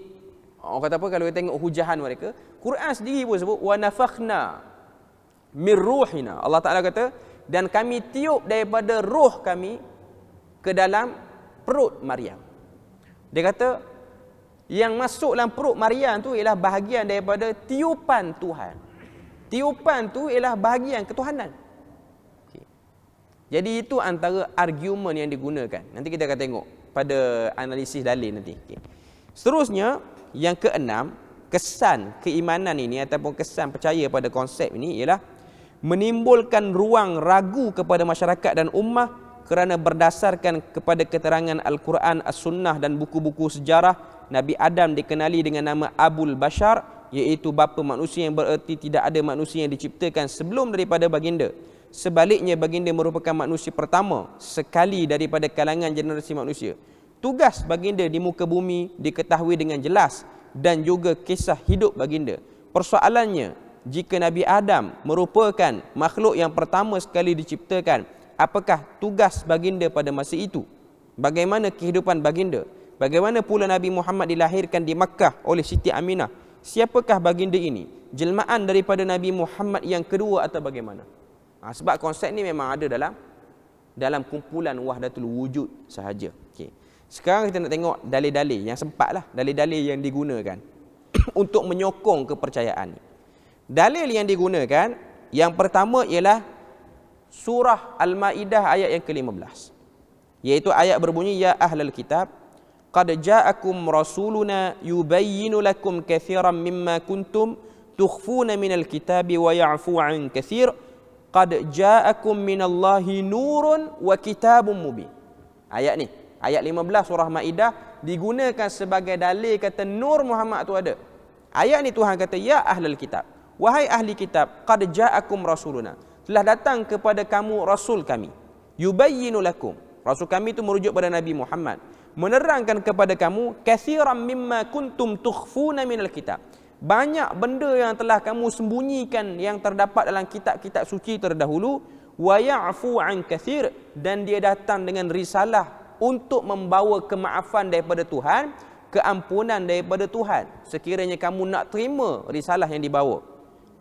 Speaker 2: orang kata apa kalau kita tengok hujahan mereka, Quran sendiri pun sebut wa nafakhna min ruhina. Allah Taala kata, dan kami tiup daripada roh kami ke dalam perut Maryam. Dia kata yang masuk dalam perut Maryam tu ialah bahagian daripada tiupan Tuhan. Tiupan tu ialah bahagian ketuhanan. Okay. Jadi itu antara argumen yang digunakan. Nanti kita akan tengok pada analisis dalil nanti. Okay. Seterusnya, yang keenam, kesan keimanan ini ataupun kesan percaya pada konsep ini ialah menimbulkan ruang ragu kepada masyarakat dan ummah kerana berdasarkan kepada keterangan Al-Quran, As-Sunnah dan buku-buku sejarah, Nabi Adam dikenali dengan nama Abul Bashar, iaitu bapa manusia, yang bererti tidak ada manusia yang diciptakan sebelum daripada baginda. Sebaliknya, baginda merupakan manusia pertama sekali daripada kalangan generasi manusia. Tugas baginda di muka bumi diketahui dengan jelas dan juga kisah hidup baginda. Persoalannya, jika Nabi Adam merupakan makhluk yang pertama sekali diciptakan, apakah tugas baginda pada masa itu? Bagaimana kehidupan baginda? Bagaimana pula Nabi Muhammad dilahirkan di Makkah oleh Siti Aminah? Siapakah baginda ini? Jelmaan daripada Nabi Muhammad yang kedua atau bagaimana? Sebab konsep ni memang ada dalam kumpulan Wahdatul Wujud sahaja. Okay. Sekarang kita nak tengok dalil-dalil yang sempatlah, dalil-dalil yang digunakan untuk menyokong kepercayaan ni. Dalil yang digunakan yang pertama ialah surah Al-Maidah ayat yang ke-15. Iaitu ayat berbunyi, ya ahlal kitab qad ja'akum rasuluna yubayyinu lakum katsiran mimma kuntum tukhfuna minal kitabi wa ya'fu 'an katsir qad ja'akum minallahi nurun wa kitabun mubin. Ayat ni, ayat 15 surah Maidah digunakan sebagai dalil kata nur Muhammad tu ada. Ayat ni Tuhan kata, ya ahlal kitab, wahai ahli kitab, qad ja'akum rasuluna, telah datang kepada kamu rasul kami. Yubayyinu lakum, rasul kami itu merujuk pada Nabi Muhammad, menerangkan kepada kamu katsiran mimma kuntum tukhfuna minal kitab, banyak benda yang telah kamu sembunyikan yang terdapat dalam kitab-kitab suci terdahulu. Wa ya'fu 'an katsir, dan dia datang dengan risalah untuk membawa kemaafan daripada Tuhan, keampunan daripada Tuhan, sekiranya kamu nak terima risalah yang dibawa.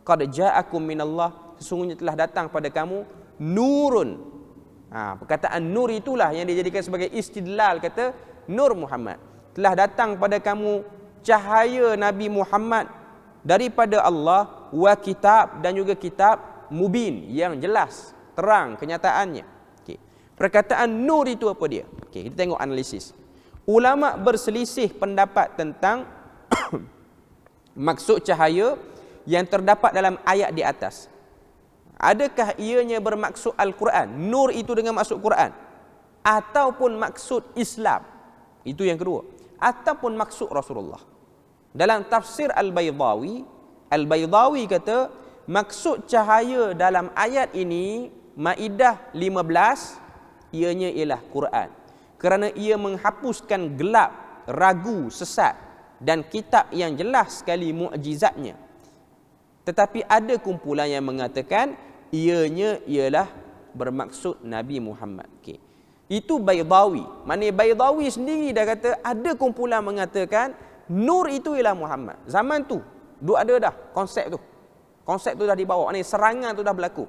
Speaker 2: Qad ja'akum minallah, sesungguhnya telah datang pada kamu nurun. Perkataan nur itulah yang dijadikan sebagai istidlal, kata nur Muhammad. Telah datang pada kamu cahaya Nabi Muhammad daripada Allah, wa kitab, dan juga kitab mubin, yang jelas, terang kenyataannya. Okay. Perkataan nur itu apa dia? Okay, kita tengok analisis. Ulama berselisih pendapat tentang maksud cahaya yang terdapat dalam ayat di atas. Adakah ianya bermaksud Al-Quran, nur itu dengan maksud Quran, ataupun maksud Islam? Itu yang kedua. Ataupun maksud Rasulullah. Dalam tafsir Al-Baydawi, Al-Baydawi kata maksud cahaya dalam ayat ini, Maidah 15, ianya ialah Quran. Kerana ia menghapuskan gelap, ragu, sesat dan kitab yang jelas sekali mukjizatnya. Tetapi ada kumpulan yang mengatakan ianya ialah bermaksud Nabi Muhammad. Okay. Itu Baydawi. Maknanya Baydawi sendiri dah kata ada kumpulan mengatakan nur itu ialah Muhammad. Zaman tu ada dah konsep tu. Konsep tu dah dibawa. Maknanya serangan tu dah berlaku.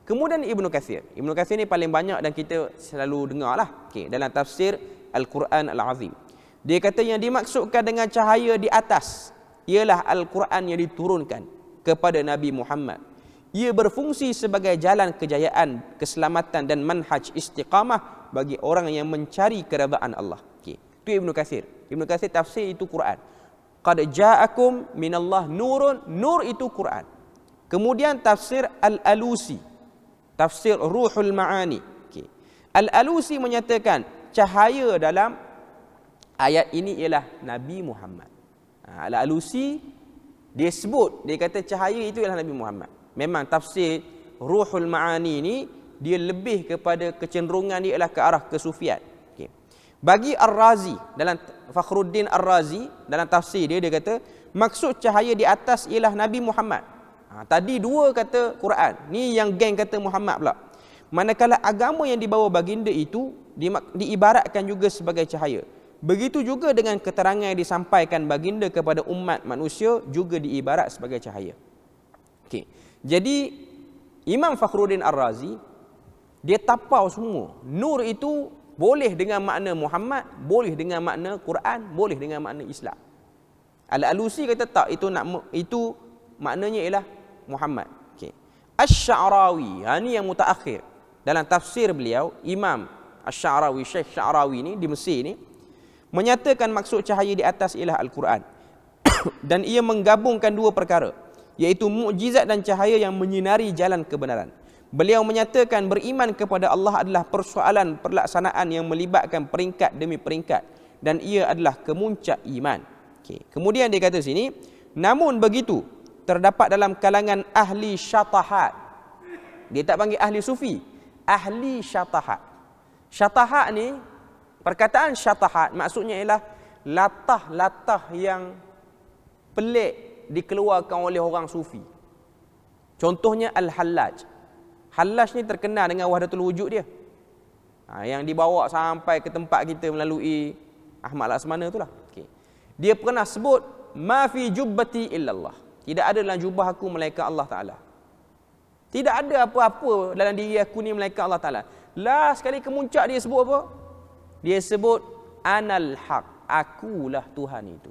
Speaker 2: Kemudian Ibnu Katsir. Ibnu Katsir ni paling banyak dan kita selalu dengar lah. Okay. Dalam tafsir Al-Quran Al-Azim. Dia kata yang dimaksudkan dengan cahaya di atas ialah Al-Quran yang diturunkan kepada Nabi Muhammad. Ia berfungsi sebagai jalan kejayaan, keselamatan dan manhaj istiqamah bagi orang yang mencari keredaan Allah. Okay. Itu Ibnu Katsir. Ibnu Katsir tafsir itu Quran. Qad ja'akum minallah nurun, nur itu Quran. Kemudian tafsir Al-Alusi, tafsir Ruhul Ma'ani. Okay. Al-Alusi menyatakan cahaya dalam ayat ini ialah Nabi Muhammad. Al-Alusi dia sebut, dia kata cahaya itu ialah Nabi Muhammad. Memang tafsir Ruhul Ma'ani ni dia lebih kepada kecenderungan dia ialah ke arah kesufian. Okay. Bagi Ar-Razi, dalam Fakhruddin Ar-Razi, dalam tafsir dia kata maksud cahaya di atas ialah Nabi Muhammad. Tadi dua kata Quran, ni yang geng kata Muhammad pula. Manakala agama yang dibawa baginda itu diibaratkan juga sebagai cahaya. Begitu juga dengan keterangan yang disampaikan baginda kepada umat manusia juga diibarat sebagai cahaya. Okey. Jadi Imam Fakhruddin Ar-Razi dia tapau semua. Nur itu boleh dengan makna Muhammad, boleh dengan makna Quran, boleh dengan makna Islam. Al-Alusi kata tak, itu maknanya ialah Muhammad. Okey. Asy-Sya'rawi, ini yang mutaakhir. Dalam tafsir beliau, Imam Asy-Sya'rawi, Syekh Sya'rawi ni di Mesir ni menyatakan maksud cahaya di atas ialah Al-Quran. Dan ia menggabungkan dua perkara, iaitu mukjizat dan cahaya yang menyinari jalan kebenaran. Beliau menyatakan beriman kepada Allah adalah persoalan pelaksanaan yang melibatkan peringkat demi peringkat, dan ia adalah kemuncak iman. Okay. Kemudian dia kata sini, namun begitu terdapat dalam kalangan ahli syatahat. Dia tak panggil ahli sufi, ahli syatahat. Syatahat ni, perkataan syatahat maksudnya ialah latah-latah yang pelik dikeluarkan oleh orang sufi. Contohnya Al-Hallaj. Hallaj ni terkenal dengan wahdatul wujud dia. Yang dibawa sampai ke tempat kita melalui Ahmad Laksmana itulah. Okay. Dia pernah sebut, ma fi jubbati illallah. Tidak ada dalam jubah aku melainkan Allah Ta'ala. Tidak ada apa-apa dalam diri aku ni melainkan Allah Ta'ala. Last sekali kemuncak dia sebut apa? Dia sebut anal haq, akulah Tuhan itu.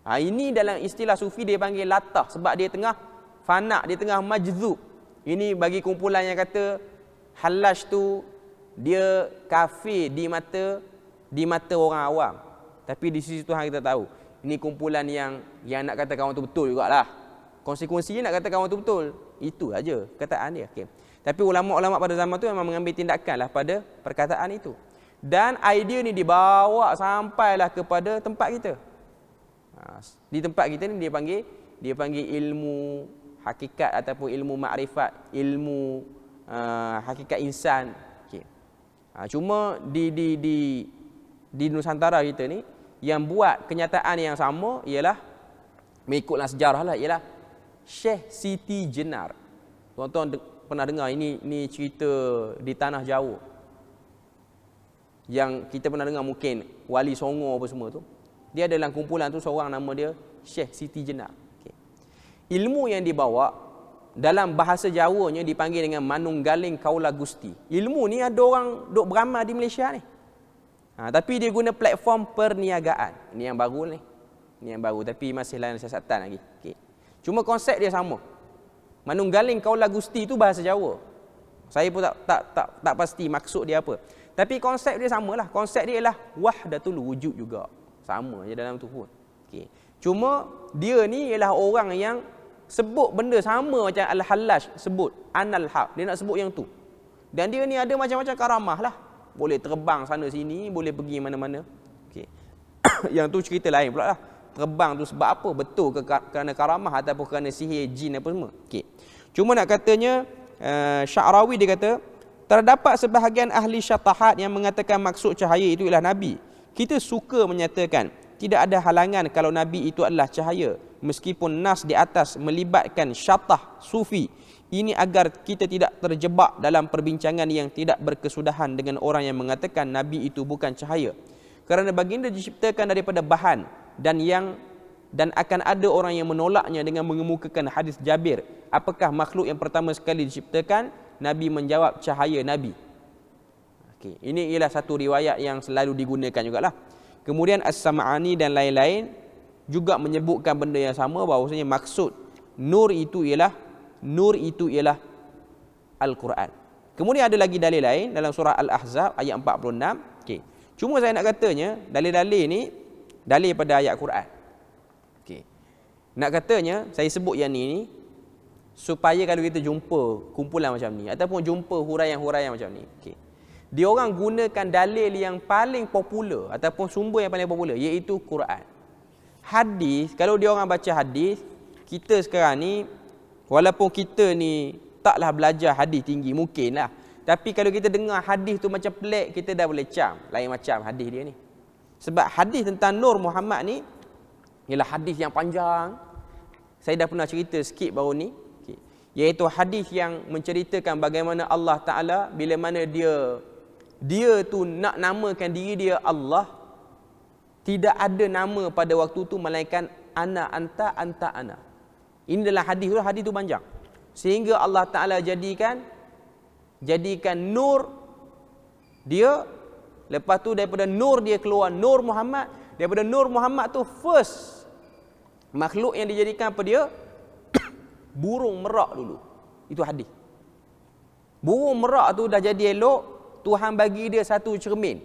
Speaker 2: Ini dalam istilah sufi dia panggil latah, sebab dia tengah fana, dia tengah majzub. Ini bagi kumpulan yang kata Hallaj tu dia kafir di mata orang awam. Tapi di sisi Tuhan kita tahu, ini kumpulan yang nak kata kawan tu betul jugalah. Konsekuensinya nak kata kawan tu betul. Itu aja kataan dia. Okay. Tapi ulama-ulama pada zaman tu memang mengambil tindakan lah pada perkataan itu. Dan idea ni dibawa sampailah kepada tempat kita. Di tempat kita ni dia panggil ilmu hakikat ataupun ilmu makrifat, ilmu hakikat insan. Okay. Cuma di Nusantara kita ni yang buat kenyataan yang sama ialah, mengikutlah sejarah lah, ialah Syekh Siti Jenar. Tuan-tuan pernah dengar ini cerita di tanah Jawa. Yang kita pernah dengar mungkin Wali Songo apa semua tu. Dia ada dalam kumpulan tu seorang nama dia Syekh Siti Jenar. Okay. Ilmu yang dibawa dalam bahasa Jawanya dipanggil dengan Manunggaling Kaula Gusti. Ilmu ni ada orang duk beramal di Malaysia ni. Tapi dia guna platform perniagaan. Ini yang baru ni. Ini yang baru tapi masih lain siasatan lagi. Okay. Cuma konsep dia sama. Manunggaling Kaula Gusti itu bahasa Jawa. Saya pun tak pasti maksud dia apa. Tapi konsep dia samalah. Konsep dia ialah wahdatul wujud juga. Sama je dalam tu pun. Okay. Cuma dia ni ialah orang yang sebut benda sama macam Al-Hallaj sebut anal haq. Dia nak sebut yang tu. Dan dia ni ada macam-macam karamah lah. Boleh terbang sana sini, boleh pergi mana-mana. Okay. Yang tu cerita lain pula lah. Terbang tu sebab apa? Betul ke kerana karamah ataupun kerana sihir jin apa semua? Okay. Cuma nak katanya Sya'rawi dia kata, terdapat sebahagian ahli syatahat yang mengatakan maksud cahaya itu ialah Nabi. Kita suka menyatakan tidak ada halangan kalau Nabi itu adalah cahaya, meskipun nas di atas melibatkan syatah sufi. Ini agar kita tidak terjebak dalam perbincangan yang tidak berkesudahan dengan orang yang mengatakan Nabi itu bukan cahaya. Kerana baginda diciptakan daripada bahan dan akan ada orang yang menolaknya dengan mengemukakan hadis Jabir. Apakah makhluk yang pertama sekali diciptakan? Nabi menjawab cahaya Nabi. Okay. Ini ialah satu riwayat yang selalu digunakan jugalah. Kemudian As-Sam'ani dan lain-lain juga menyebutkan benda yang sama, bahawasanya maksud nur itu ialah Al-Quran. Kemudian ada lagi dalil lain dalam surah Al-Ahzab ayat 46. Okay. Cuma saya nak katanya dalil-dalil ni dalil pada ayat Quran. Okay. Nak katanya saya sebut yang ni supaya kalau kita jumpa kumpulan macam ni ataupun jumpa huraian-huraian macam ni, okay, dia orang gunakan dalil yang paling popular ataupun sumber yang paling popular, iaitu Quran. Hadis, kalau dia orang baca hadis, kita sekarang ni walaupun kita ni taklah belajar hadis tinggi mungkinlah, tapi kalau kita dengar hadis tu macam pelik, kita dah boleh cam lain macam hadis dia ni. Sebab hadis tentang Nur Muhammad ni ialah hadis yang panjang. Saya dah pernah cerita sikit baru ni, iaitu hadis yang menceritakan bagaimana Allah Ta'ala bila mana dia tu nak namakan diri dia Allah, Tidak ada nama pada waktu tu melainkan ana anta anta ana. Ini dalam hadis tu panjang. Sehingga Allah Taala jadikan nur dia, lepas tu daripada nur dia keluar nur Muhammad, daripada nur Muhammad tu first makhluk yang dijadikan apa dia? Burung merak dulu. Itu hadis. Burung merak tu dah jadi elok, Tuhan bagi dia satu cermin.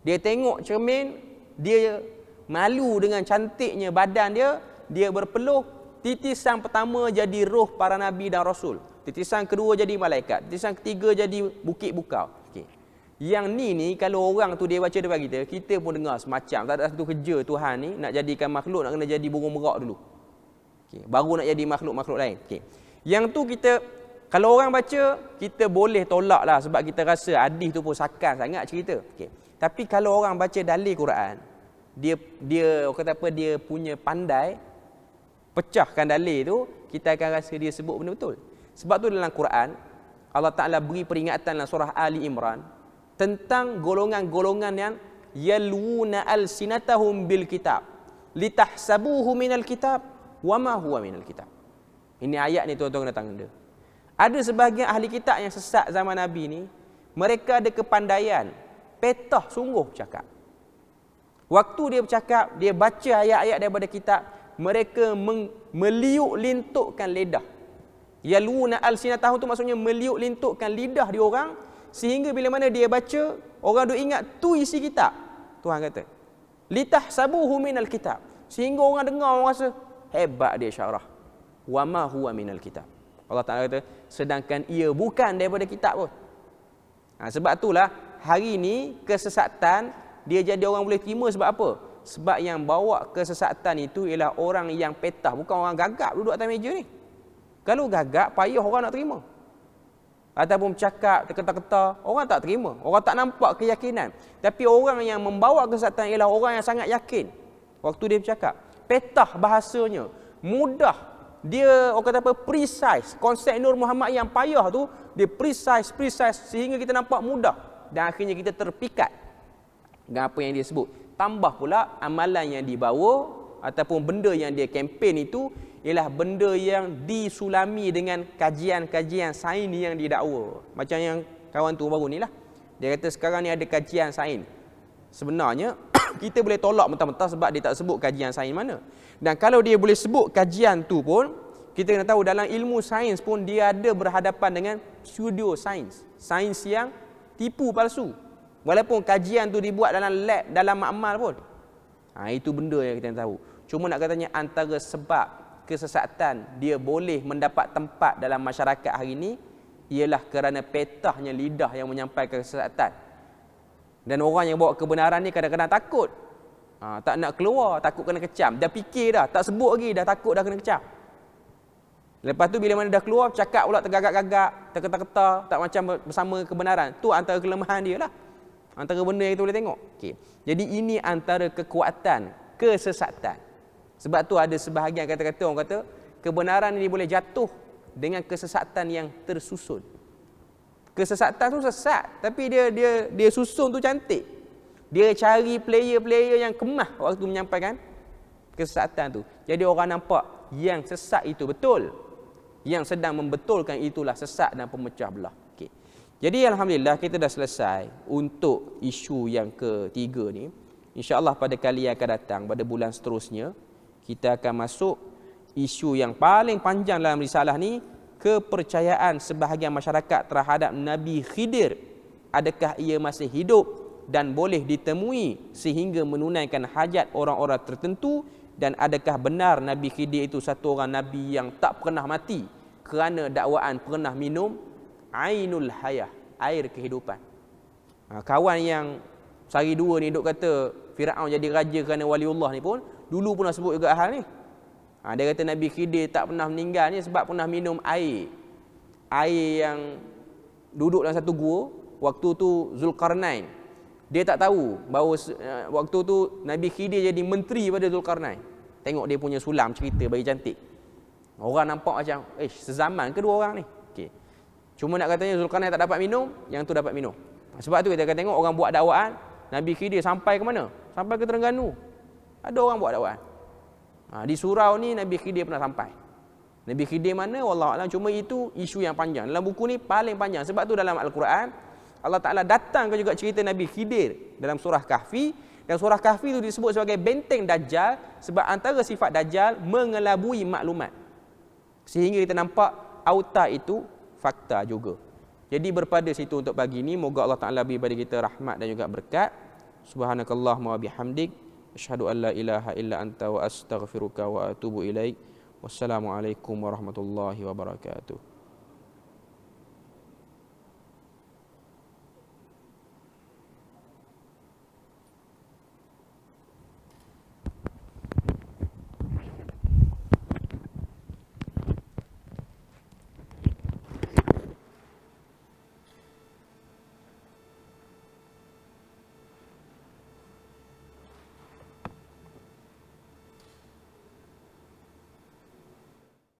Speaker 2: Dia tengok cermin, dia malu dengan cantiknya badan dia, dia berpeluh. Titisan pertama jadi roh para nabi dan rasul. Titisan kedua jadi malaikat. Titisan ketiga jadi bukit bukau. Okay. Yang ni kalau orang tu dia baca depan kita pun dengar semacam. Tak ada satu kerja Tuhan ni nak jadikan makhluk, nak kena jadi burung merak dulu. Okay. Baru nak jadi makhluk-makhluk lain. Okay. Yang tu kita, kalau orang baca, kita boleh tolak lah sebab kita rasa hadis tu pun sakan sangat cerita. Okay. Tapi kalau orang baca dalil Quran, dia kata apa, dia punya pandai pecahkan dalil tu, kita akan rasa dia sebut benda betul. Sebab tu dalam Quran Allah Ta'ala beri peringatan dalam surah Ali Imran tentang golongan-golongan yang yalwuna alsinatahum bil kitab litahsabuhu minal kitab wama huwa minal kitab. Ini ayat ni tuan-tuan kena tanda. Ada sebahagian ahli kitab yang sesat zaman Nabi ni, mereka ada kepandaian petah sungguh bercakap. Waktu dia bercakap, dia baca ayat-ayat daripada kitab, mereka meliuk lintukkan lidah. Yaluna alsinatahum tu maksudnya meliuk lintukkan lidah dia orang, sehingga bila mana dia baca, orang duk ingat tu isi kitab. Tuhan kata, litahsabuhu minal kitab. Sehingga orang dengar, orang rasa hebat dia syarah. Wa ma huwa minal kitab. Allah Ta'ala kata, sedangkan ia bukan daripada kitab pun. Sebab itulah hari ni kesesatan dia jadi orang boleh terima sebab apa? Sebab yang bawa kesesatan itu ialah orang yang petah, bukan orang gagap duduk atas meja ni. Kalau gagap, payah orang nak terima. Ataupun bercakap, terketa-keta, orang tak terima. Orang tak nampak keyakinan. Tapi orang yang membawa kesesatan ialah orang yang sangat yakin. Waktu dia bercakap, petah bahasanya, mudah. Dia, orang kata apa, precise. Konsep Nur Muhammad yang payah tu, dia precise, sehingga kita nampak mudah. Dan akhirnya kita terpikat dengan apa yang dia sebut. Tambah pula amalan yang dibawa ataupun benda yang dia kempen itu ialah benda yang disulami dengan kajian-kajian sains yang didakwa. Macam yang kawan tu baru ni lah. Dia kata sekarang ni ada kajian sains. Sebenarnya kita boleh tolak mentah-mentah sebab dia tak sebut kajian sains mana. Dan kalau dia boleh sebut kajian tu pun, kita kena tahu dalam ilmu sains pun dia ada berhadapan dengan pseudo sains. Sains yang tipu palsu. Walaupun kajian tu dibuat dalam lab, dalam makmal pun. Itu benda yang kita tahu. Cuma nak katanya antara sebab kesesatan dia boleh mendapat tempat dalam masyarakat hari ini ialah kerana petahnya lidah yang menyampaikan kesesatan. Dan orang yang bawa kebenaran ni kadang-kadang takut. Tak nak keluar, takut kena kecam. Dah fikir dah, tak sebut lagi, dah takut dah kena kecam. Lepas tu bila mana dah keluar, cakap pula tergagak-gagak, terketa-keta, tak macam bersama kebenaran. Tu antara kelemahan dia lah. Antara benda yang kita boleh tengok. Okay. Jadi ini antara kekuatan kesesatan. Sebab tu ada sebahagian kata-kata orang kata kebenaran ini boleh jatuh dengan kesesatan yang tersusun. Kesesatan tu sesat, tapi dia susun tu cantik. Dia cari player-player yang kemah waktu menyampaikan kesesatan tu. Jadi orang nampak yang sesat itu betul. Yang sedang membetulkan itulah sesat dan pemecah belah. Okay. Jadi alhamdulillah kita dah selesai untuk isu yang ketiga ni. InsyaAllah pada kali yang akan datang, pada bulan seterusnya, kita akan masuk isu yang paling panjang dalam risalah ni, kepercayaan sebahagian masyarakat terhadap Nabi Khidir. Adakah ia masih hidup dan boleh ditemui sehingga menunaikan hajat orang-orang tertentu, dan adakah benar Nabi Khidir itu satu orang Nabi yang tak pernah mati kerana dakwaan pernah minum ainul hayah, air kehidupan. Kawan yang sehari dua ni duk kata Firaun jadi raja kerana waliullah ni pun dulu pernah sebut juga hal ni. Dia kata Nabi Khidir tak pernah meninggal ni sebab pernah minum air yang duduk dalam satu gua. Waktu tu Zulkarnain, dia tak tahu bahawa waktu tu Nabi Khidir jadi menteri pada Zulkarnain. Tengok dia punya sulam cerita bagi cantik. Orang nampak macam sezaman kedua orang ni. Okay. Cuma nak katanya Zulkarnain tak dapat minum, yang tu dapat minum. Sebab tu kita akan tengok orang buat dakwaan, Nabi Khidir sampai ke mana? Sampai ke Terengganu. Ada orang buat dakwah. Di surau ni Nabi Khidir pernah sampai. Nabi Khidir mana? Wallahu a'lam. Cuma itu isu yang panjang. Dalam buku ni paling panjang. Sebab tu dalam Al-Quran Allah Ta'ala datangkan juga cerita Nabi Khidir dalam surah Kahfi. Dan surah Kahfi itu disebut sebagai benteng Dajjal sebab antara sifat Dajjal mengelabui maklumat. Sehingga kita nampak auta itu fakta juga. Jadi berpada situ untuk pagi ini, moga Allah Ta'ala beri pada kita rahmat dan juga berkat. Subhanakallahumma wa bihamdik, asyhadu an la ilaha illa anta wa astaghfiruka wa atubu ilaik. Wassalamualaikum warahmatullahi wabarakatuh.